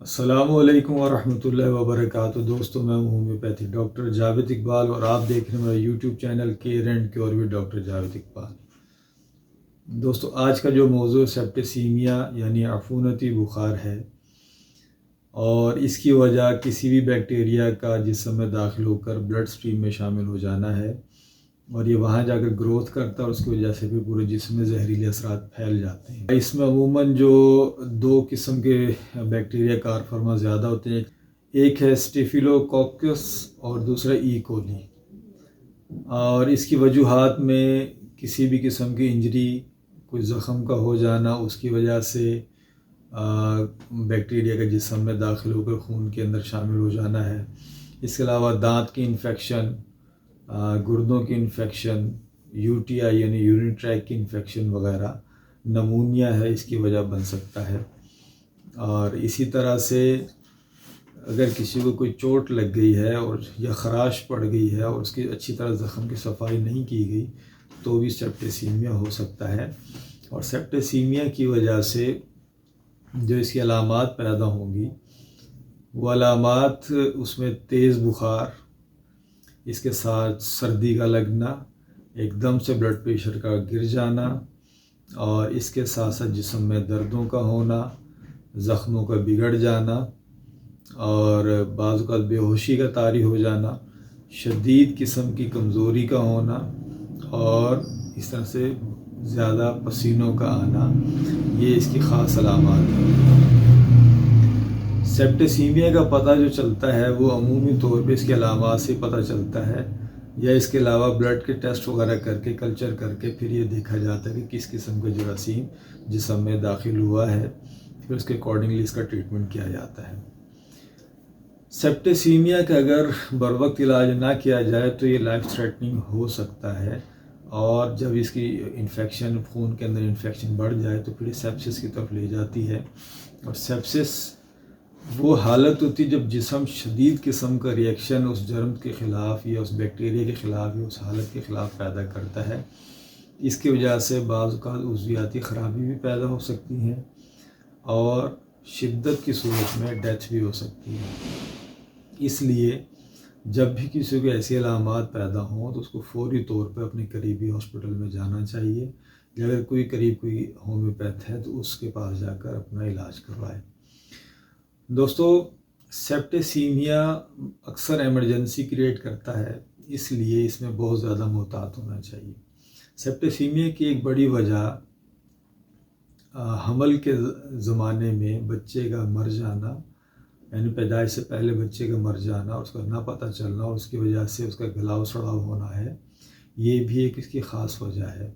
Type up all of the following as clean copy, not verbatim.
السلام علیکم ورحمۃ اللہ وبرکاتہ۔ دوستوں، میں ہوں ہومیوپیتھی ڈاکٹر جاوید اقبال اور آپ دیکھ رہے ہیں میرا YouTube channel care and cure with doctor Javed Iqbal. دوستوں، آج کا جو موضوع سیپٹیسیمیا یعنی عفونتی بخار ہے، اور اس کی وجہ کسی بھی بیکٹیریا کا جسم میں داخل ہو کر بلڈ سٹریم میں شامل ہو جانا ہے، اور یہ وہاں جا کر گروتھ کرتا ہے اور اس کی وجہ سے بھی پورے جسم میں زہریلے اثرات پھیل جاتے ہیں۔ اس میں عموماً جو دو قسم کے بیکٹیریا کار فرما زیادہ ہوتے ہیں، ایک ہے اسٹیفیلوکوکس اور دوسرا ای کولی، اور اس کی وجوہات میں کسی بھی قسم کی انجری، کوئی زخم کا ہو جانا، اس کی وجہ سے بیکٹیریا کا جسم میں داخل ہو کر خون کے اندر شامل ہو جانا ہے۔ اس کے علاوہ دانت کی انفیکشن، گردوں کی انفیکشن، یو ٹی آئی یعنی یورین ٹریک کی انفیکشن وغیرہ، نمونیا ہے اس کی وجہ بن سکتا ہے۔ اور اسی طرح سے اگر کسی کو کوئی چوٹ لگ گئی ہے اور یا خراش پڑ گئی ہے اور اس کی اچھی طرح زخم کی صفائی نہیں کی گئی تو بھی سیپٹیسیمیا ہو سکتا ہے۔ اور سیپٹیسیمیا کی وجہ سے جو اس کی علامات پیدا ہوں گی، وہ علامات اس میں تیز بخار، اس کے ساتھ سردی کا لگنا، ایک دم سے بلڈ پریشر کا گر جانا، اور اس کے ساتھ ساتھ جسم میں دردوں کا ہونا، زخموں کا بگڑ جانا، اور بعض اوقات بے ہوشی کا طاری ہو جانا، شدید قسم کی کمزوری کا ہونا، اور اس طرح سے زیادہ پسینوں کا آنا، یہ اس کی خاص علامات ہیں۔ سیپٹیسیمیا کا پتہ جو چلتا ہے وہ عمومی طور پہ اس کے علامات سے پتہ چلتا ہے، یا اس کے علاوہ بلڈ کے ٹیسٹ وغیرہ کر کے، کلچر کر کے پھر یہ دیکھا جاتا ہے کہ کس قسم کا جراثیم جسم میں داخل ہوا ہے، پھر اس کے اکارڈنگلی اس کا ٹریٹمنٹ کیا جاتا ہے۔ سیپٹیسیمیا کا اگر بر وقت علاج نہ کیا جائے تو یہ لائف تھریٹننگ ہو سکتا ہے، اور جب اس کی انفیکشن، خون کے اندر انفیکشن بڑھ جائے تو پھر سیپسس کی طرف لے جاتی ہے۔ اور سیپسس وہ حالت ہوتی ہے جب جسم شدید قسم کا ریئیکشن اس جرم کے خلاف یا اس بیکٹیریا کے خلاف یا اس حالت کے خلاف پیدا کرتا ہے۔ اس کی وجہ سے بعض اوقات عضویاتی خرابی بھی پیدا ہو سکتی ہیں، اور شدت کی صورت میں ڈیتھ بھی ہو سکتی ہے۔ اس لیے جب بھی کسی کو ایسی علامات پیدا ہوں تو اس کو فوری طور پہ اپنے قریبی ہاسپٹل میں جانا چاہیے، یا اگر کوئی کوئی ہومیوپیتھ ہے تو اس کے پاس جا کر اپنا علاج کروائے۔ دوستو، سیپٹیسیمیا اکثر ایمرجنسی کریٹ کرتا ہے، اس لیے اس میں بہت زیادہ محتاط ہونا چاہیے۔ سیپٹیسیمیا کی ایک بڑی وجہ حمل کے زمانے میں بچے کا مر جانا، یعنی پیدائش سے پہلے بچے کا مر جانا، اس کا نہ پتہ چلنا، اور اس کی وجہ سے اس کا گلاؤ سڑاؤ ہونا ہے، یہ بھی ایک اس کی خاص وجہ ہے۔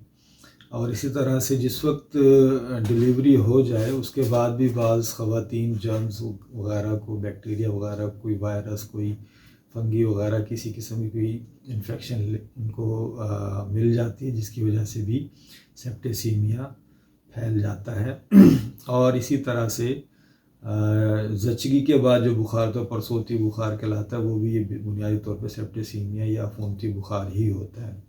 اور اسی طرح سے جس وقت ڈلیوری ہو جائے اس کے بعد بھی بعض خواتین جرمز وغیرہ کو، بیکٹیریا وغیرہ، کوئی وائرس، کوئی فنگی وغیرہ کسی قسم کی کوئی انفیکشن ان کو مل جاتی ہے، جس کی وجہ سے بھی سیپٹیسیمیا پھیل جاتا ہے۔ اور اسی طرح سے زچگی کے بعد جو بخار تو پرسوتی بخار کہلاتا ہے، وہ بھی یہ بنیادی طور پہ سیپٹیسیمیا یا عفونتی بخار ہی ہوتا ہے۔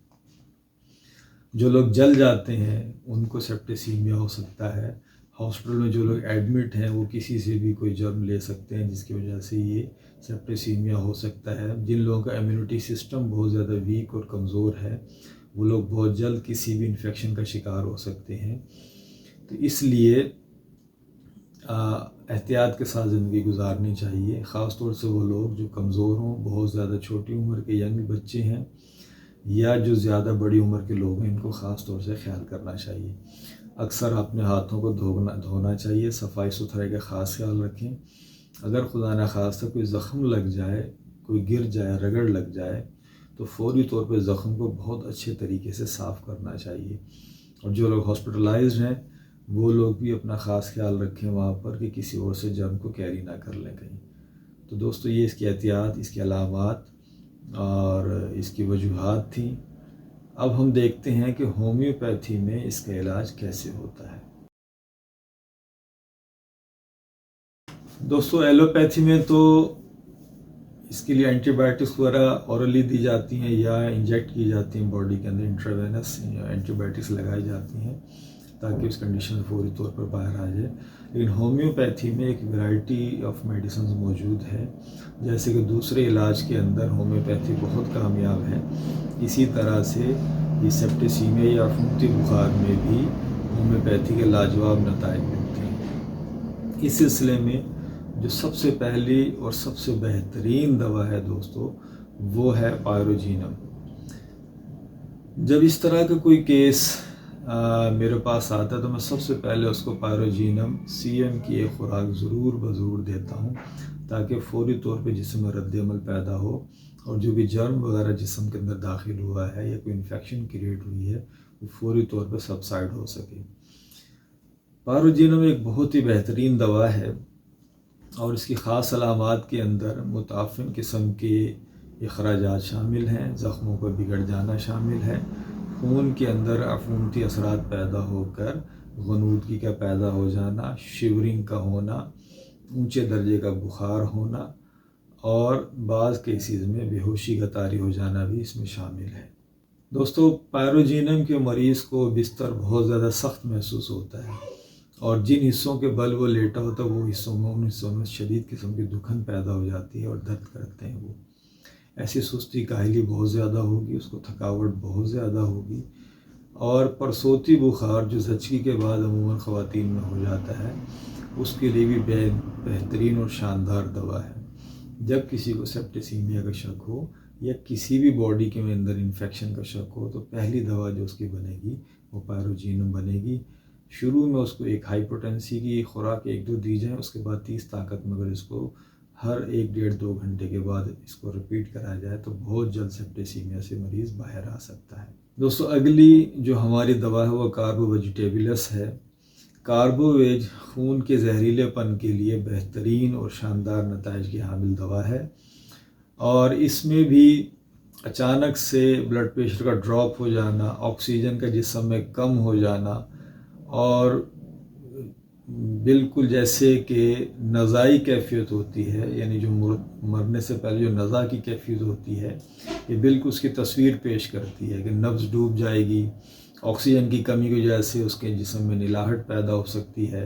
جو لوگ جل جاتے ہیں ان کو سیپٹیسیمیا ہو سکتا ہے۔ ہاسپٹل میں جو لوگ ایڈمٹ ہیں وہ کسی سے بھی کوئی جرم لے سکتے ہیں، جس کی وجہ سے یہ سیپٹیسیمیا ہو سکتا ہے۔ جن لوگوں کا امیونٹی سسٹم بہت زیادہ ویک اور کمزور ہے وہ لوگ بہت جلد کسی بھی انفیکشن کا شکار ہو سکتے ہیں۔ تو اس لیے احتیاط کے ساتھ زندگی گزارنی چاہیے، خاص طور سے وہ لوگ جو کمزور ہوں، بہت زیادہ چھوٹی عمر کے ینگ بچے ہیں، یا جو زیادہ بڑی عمر کے لوگ ہیں، ان کو خاص طور سے خیال کرنا چاہیے۔ اکثر اپنے ہاتھوں کو دھونا چاہیے، صفائی ستھرائی کا خاص خیال رکھیں۔ اگر خدا نخواستہ کوئی زخم لگ جائے، کوئی گر جائے، رگڑ لگ جائے، تو فوری طور پہ زخم کو بہت اچھے طریقے سے صاف کرنا چاہیے۔ اور جو لوگ ہاسپٹلائزڈ ہیں وہ لوگ بھی اپنا خاص خیال رکھیں وہاں پر، کہ کسی اور سے جرم کو کیری نہ کر لیں کہیں۔ تو دوستو، یہ اس کی احتیاط، اس کی علامات اور اس کی وجوہات تھیں۔ اب ہم دیکھتے ہیں کہ ہومیوپیتھی میں اس کا علاج کیسے ہوتا ہے۔ دوستو، ایلوپیتھی میں تو اس کے لیے اینٹی بائیوٹکس وغیرہ اورلی دی جاتی ہیں یا انجیکٹ کی جاتی ہیں باڈی کے اندر، انٹراوینس اینٹی بائیوٹکس لگائی جاتی ہیں تاکہ اس کنڈیشن سے فوری طور پر باہر آ جائے. لیکن ہومیوپیتھی میں ایک ویرائٹی آف میڈیسنز موجود ہے، جیسے کہ دوسرے علاج کے اندر ہومیوپیتھی بہت کامیاب ہے، اسی طرح سے یہ سیپٹیسیمیا یا عفونتی بخار میں بھی ہومیوپیتھی کے لاجواب نتائج ملتے ہیں. اس سلسلے میں جو سب سے پہلی اور سب سے بہترین دوا ہے دوستو، وہ ہے پائروجینم. جب اس طرح کا کوئی کیس میرے پاس آتا ہے تو میں سب سے پہلے اس کو پائروجینم CM کی ایک خوراک ضرور دیتا ہوں، تاکہ فوری طور پہ جسم میں رد عمل پیدا ہو اور جو بھی جرم وغیرہ جسم کے اندر داخل ہوا ہے یا کوئی انفیکشن کریٹ ہوئی ہے وہ فوری طور پہ سبسائڈ ہو سکے. پائروجینم ایک بہت ہی بہترین دوا ہے اور اس کی خاص علامات کے اندر متعفن قسم کے اخراجات شامل ہیں، زخموں کا بگڑ جانا شامل ہے، خون کے اندر عفونتی اثرات پیدا ہو کر غنودگی کا پیدا ہو جانا، شیورنگ کا ہونا، اونچے درجے کا بخار ہونا اور بعض کیسز میں بے ہوشی کا طاری ہو جانا بھی اس میں شامل ہے. دوستو پائروجینم کے مریض کو بستر بہت زیادہ سخت محسوس ہوتا ہے اور جن حصوں کے بل وہ لیٹا ہوتا ہے وہ ان حصوں میں شدید قسم کی دکھن پیدا ہو جاتی ہے اور درد کرتے ہیں. وہ ایسی سستی کاہلی بہت زیادہ ہوگی، اس کو تھکاوٹ بہت زیادہ ہوگی اور پرسوتی بخار جو زچگی کے بعد عموماً خواتین میں ہو جاتا ہے، اس کے لیے بھی بہترین اور شاندار دوا ہے. جب کسی کو سیپٹیسیمیا کا شک ہو یا کسی بھی باڈی کے اندر انفیکشن کا شک ہو تو پہلی دوا جو اس کی بنے گی وہ پائروجینم بنے گی. شروع میں اس کو ایک ہائپوٹینسی کی خوراک 1-2 دی جائیں، اس کے بعد 30 طاقت میں اگر اس کو ہر 1-1.5-2 گھنٹے کے بعد اس کو رپیٹ کرایا جائے تو بہت جلد سیپٹیسیمیا سے مریض باہر آ سکتا ہے. دوستو اگلی جو ہماری دوا ہے وہ کاربو ویجیٹیبلس ہے. کاربو ویج خون کے زہریلے پن کے لیے بہترین اور شاندار نتائج کی حامل دوا ہے اور اس میں بھی اچانک سے بلڈ پریشر کا ڈراپ ہو جانا، آکسیجن کا جسم میں کم ہو جانا اور بالکل جیسے کہ نزائی کیفیت ہوتی ہے، یعنی جو مرنے سے پہلے جو نزا کی کیفیت ہوتی ہے یہ بالکل اس کی تصویر پیش کرتی ہے کہ نبض ڈوب جائے گی، آکسیجن کی کمی کی وجہ سے اس کے جسم میں نلاہٹ پیدا ہو سکتی ہے،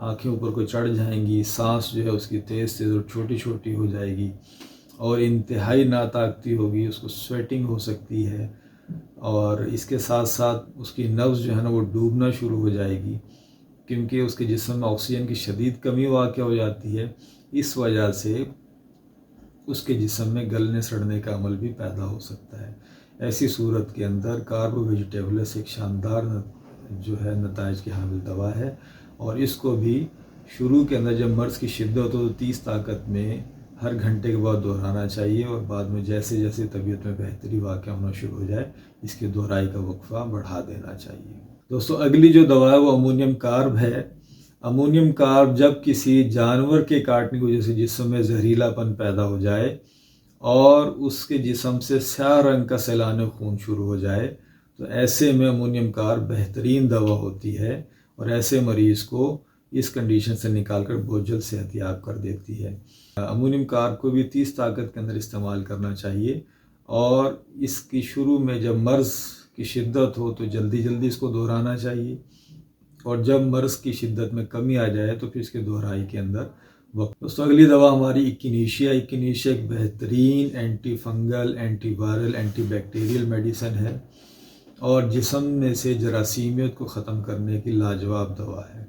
آنکھیں اوپر کو چڑھ جائیں گی، سانس جو ہے اس کی تیز اور چھوٹی چھوٹی ہو جائے گی اور انتہائی ناطاقتی ہوگی، اس کو سویٹنگ ہو سکتی ہے اور اس کے ساتھ ساتھ اس کی نبض جو ہے نا وہ ڈوبنا شروع ہو جائے گی کیونکہ اس کے جسم میں آکسیجن کی شدید کمی واقع ہو جاتی ہے. اس وجہ سے اس کے جسم میں گلنے سڑنے کا عمل بھی پیدا ہو سکتا ہے. ایسی صورت کے اندر کاربو ویجیٹیبلس ایک شاندار جو ہے نتائج کی حامل دوا ہے اور اس کو بھی شروع کے اندر جب مرض کی شدت ہو تو 30 طاقت میں ہر گھنٹے کے بعد دہرانا چاہیے اور بعد میں جیسے جیسے طبیعت میں بہتری واقع ہونا شروع ہو جائے اس کی دہرائی کا وقفہ بڑھا دینا چاہیے. دوستو اگلی جو دوا ہے وہ امونیم کارب ہے. امونیم کارب جب کسی جانور کے کاٹنے کی وجہ سے جسم میں زہریلا پن پیدا ہو جائے اور اس کے جسم سے سیاہ رنگ کا سیلان خون شروع ہو جائے تو ایسے میں امونیم کارب بہترین دوا ہوتی ہے اور ایسے مریض کو اس کنڈیشن سے نکال کر بہت جلد صحت یاب کر دیتی ہے. امونیم کارب کو بھی 30 طاقت کے اندر استعمال کرنا چاہیے اور اس کی شروع میں جب مرض کی شدت ہو تو جلدی اس کو دہرانا چاہیے اور جب مرض کی شدت میں کمی آ جائے تو پھر اس کے دہرائی کے اندر وقت. دوستو اگلی دوا ہماری ایکینیشیا ایک بہترین anti fungal, anti viral, anti bacterial medicine ہے اور جسم میں سے جراثیمیت کو ختم کرنے کی لاجواب دوا ہے.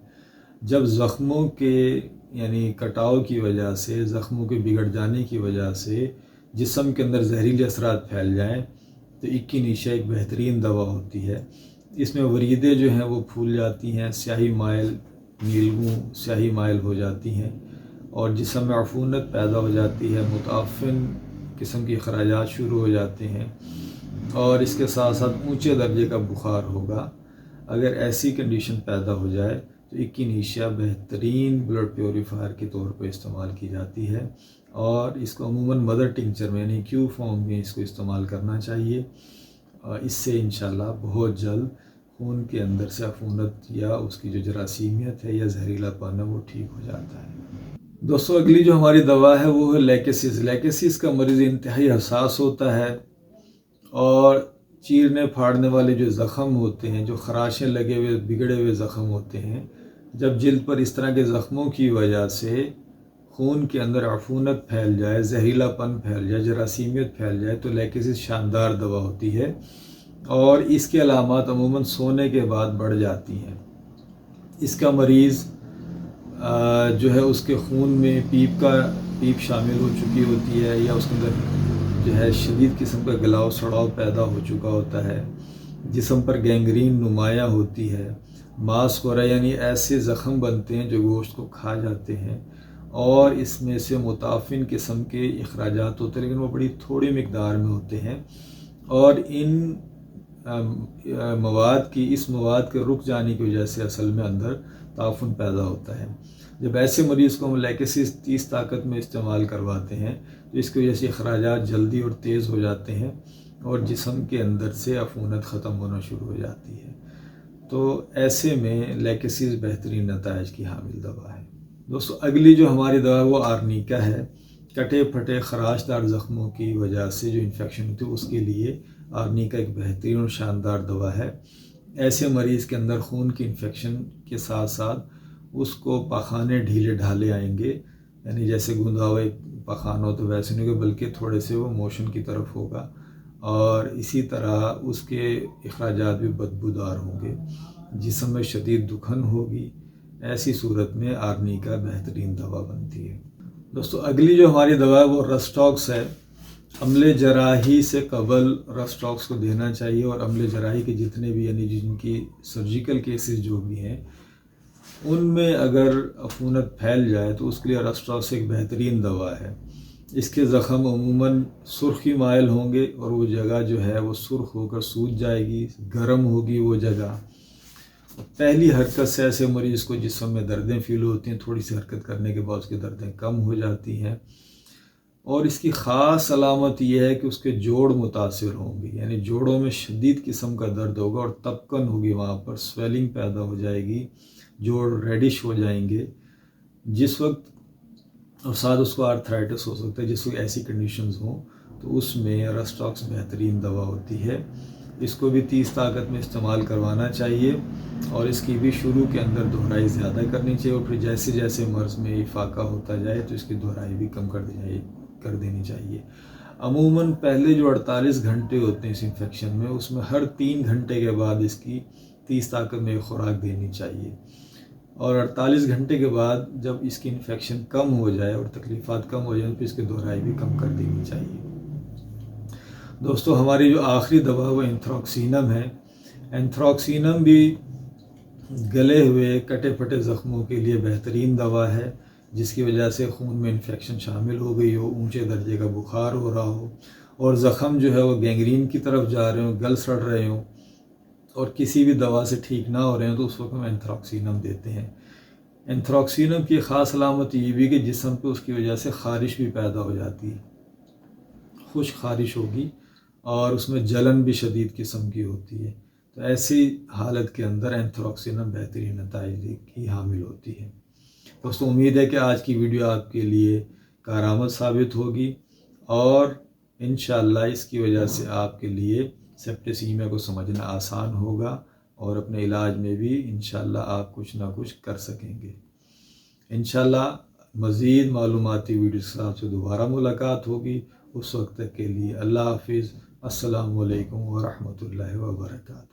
جب زخموں کے یعنی کٹاؤ کی وجہ سے، زخموں کے بگڑ جانے کی وجہ سے جسم کے اندر زہریلے اثرات پھیل جائیں تو ایکینیشیا ایک بہترین دوا ہوتی ہے. اس میں وریدیں جو ہیں وہ پھول جاتی ہیں، سیاہی مائل نیلگوں سیاہی مائل ہو جاتی ہیں اور جسم میں عفونت پیدا ہو جاتی ہے، متعفن قسم کے اخراجات شروع ہو جاتے ہیں اور اس کے ساتھ ساتھ اونچے درجے کا بخار ہوگا. اگر ایسی کنڈیشن پیدا ہو جائے تو ایکینیشیا بہترین بلڈ پیوریفائر کے طور پر استعمال کی جاتی ہے اور اس کو عموماً مدر ٹنکچر میں یعنی کیو فارم میں اس کو استعمال کرنا چاہیے. اس سے انشاءاللہ بہت جلد خون کے اندر سے عفونت یا اس کی جو جراثیمیت ہے یا زہریلا پن ہے وہ ٹھیک ہو جاتا ہے. دوستو اگلی جو ہماری دوا ہے وہ ہے لیکسس. لیکسس کا مریض انتہائی حساس ہوتا ہے اور چیرنے پھاڑنے والے جو زخم ہوتے ہیں، جو خراشیں لگے ہوئے بگڑے ہوئے زخم ہوتے ہیں، جب جلد پر اس طرح کے زخموں کی وجہ سے خون کے اندر عفونت پھیل جائے، زہریلا پن پھیل جائے، جراثیمیت پھیل جائے، تو لیکسس شاندار دوا ہوتی ہے، اور اس کے علامات عموماً سونے کے بعد بڑھ جاتی ہیں۔ اس کا مریض جو ہے اس کے خون میں پیپ شامل ہو چکی ہوتی ہے، یا اس کے اندر جو ہے شدید قسم کا گلاؤ سڑاؤ پیدا ہو چکا ہوتا ہے، جسم پر گینگرین نمایاں ہوتی ہے، ماس ہو رہا ہے، یعنی ایسے زخم بنتے ہیں جو گوشت کو کھا جاتے ہیں، اور اس میں سے متعفن قسم کے اخراجات ہوتے ہیں، لیکن وہ بڑی تھوڑی مقدار میں ہوتے ہیں، اور ان اس مواد کے رک جانے کی وجہ سے اصل میں اندر تعفن پیدا ہوتا ہے۔ جب ایسے مریض کو ہم لیکسس 30 طاقت میں استعمال کرواتے ہیں تو اس کی وجہ سے اخراجات جلدی اور تیز ہو جاتے ہیں، اور جسم کے اندر سے عفونت ختم ہونا شروع ہو جاتی ہے۔ تو ایسے میں لیکسس بہترین نتائج کی حامل دوا ہے۔ دوستو، اگلی جو ہماری دوا ہے وہ آرنیکا ہے۔ کٹے پھٹے خراش دار زخموں کی وجہ سے جو انفیکشن ہوتی ہے اس کے لیے آرنیکا ایک بہترین اور شاندار دوا ہے۔ ایسے مریض کے اندر خون کی انفیکشن کے ساتھ ساتھ اس کو پاخانے ڈھیلے ڈھالے آئیں گے، یعنی جیسے گوندا ہوا ایک پاخانہ ہو تو ویسے نہیں ہوگا، بلکہ تھوڑے سے وہ موشن کی طرف ہوگا، اور اسی طرح اس کے اخراجات بھی بدبودار ہوں گے، جسم میں شدید دکھن ہوگی۔ ایسی صورت میں آرنیکا بہترین دوا بنتی ہے۔ دوستو، اگلی جو ہماری دوا ہے وہ رسٹاکس ہے۔ عمل جراحی سے قبل رسٹاکس کو دینا چاہیے، اور عمل جراحی کے جتنے بھی یعنی جن کی سرجیکل کیسز جو بھی ہیں ان میں اگر عفونت پھیل جائے تو اس کے لیے رسٹاکس ایک بہترین دوا ہے۔ اس کے زخم عموماً سرخی مائل ہوں گے، اور وہ جگہ جو ہے وہ سرخ ہو کر سوج جائے گی، گرم ہوگی وہ جگہ۔ پہلی حرکت سے ایسے مریض کو جسم میں دردیں فیل ہوتی ہیں، تھوڑی سی حرکت کرنے کے بعد اس کی دردیں کم ہو جاتی ہیں، اور اس کی خاص علامت یہ ہے کہ اس کے جوڑ متاثر ہوں گے، یعنی جوڑوں میں شدید قسم کا درد ہوگا، اور تپکن ہوگی، وہاں پر سویلنگ پیدا ہو جائے گی، جوڑ ریڈش ہو جائیں گے، جس وقت اور ساتھ اس کو آرتھرائٹس ہو سکتا ہے۔ جس وقت ایسی کنڈیشنز ہوں تو اس میں رسٹاکس بہترین دوا ہوتی ہے۔ اس کو بھی 30 طاقت میں استعمال کروانا چاہیے، اور اس کی بھی شروع کے اندر دہرائی زیادہ کرنی چاہیے، اور پھر جیسے جیسے مرض میں افاقہ ہوتا جائے تو اس کی دہرائی بھی کم کر دینی چاہیے۔ عموماً پہلے جو 48 گھنٹے ہوتے ہیں اس انفیکشن میں، اس میں ہر 3 گھنٹے کے بعد اس کی 30 طاقت میں ایک خوراک دینی چاہیے، اور 48 گھنٹے کے بعد جب اس کی انفیکشن کم ہو جائے اور تکلیفات کم ہو جائیں تو اس کی دہرائی بھی کم کر دینی چاہیے۔ دوستو، ہماری جو آخری دوا وہ اینتھراکسینم ہے۔ اینتھراکسینم بھی گلے ہوئے کٹے پھٹے زخموں کے لیے بہترین دوا ہے، جس کی وجہ سے خون میں انفیکشن شامل ہو گئی ہو، اونچے درجے کا بخار ہو رہا ہو، اور زخم جو ہے وہ گینگرین کی طرف جا رہے ہوں، گل سڑ رہے ہوں، اور کسی بھی دوا سے ٹھیک نہ ہو رہے ہیں، تو اس وقت ہم اینتھراکسینم دیتے ہیں۔ اینتھراکسینم کی خاص علامت یہ بھی کہ جسم پہ اس کی وجہ سے خارش بھی پیدا ہو جاتی ہے، خشک خارش ہوگی، اور اس میں جلن بھی شدید قسم کی ہوتی ہے۔ تو ایسی حالت کے اندر اینتھراکسینم بہترین نتائج کی حامل ہوتی ہے۔ دوستو، امید ہے کہ آج کی ویڈیو آپ کے لیے کارآمد ثابت ہوگی، اور انشاءاللہ اس کی وجہ سے آپ کے لیے سیپٹیسیمیا کو سمجھنا آسان ہوگا، اور اپنے علاج میں بھی انشاءاللہ آپ کچھ نہ کچھ کر سکیں گے۔ انشاءاللہ مزید معلوماتی ویڈیوز کے ساتھ دوبارہ ملاقات ہوگی۔ اس وقت تک کے لیے اللہ حافظ۔ السلام علیکم ورحمۃ اللہ وبرکاتہ۔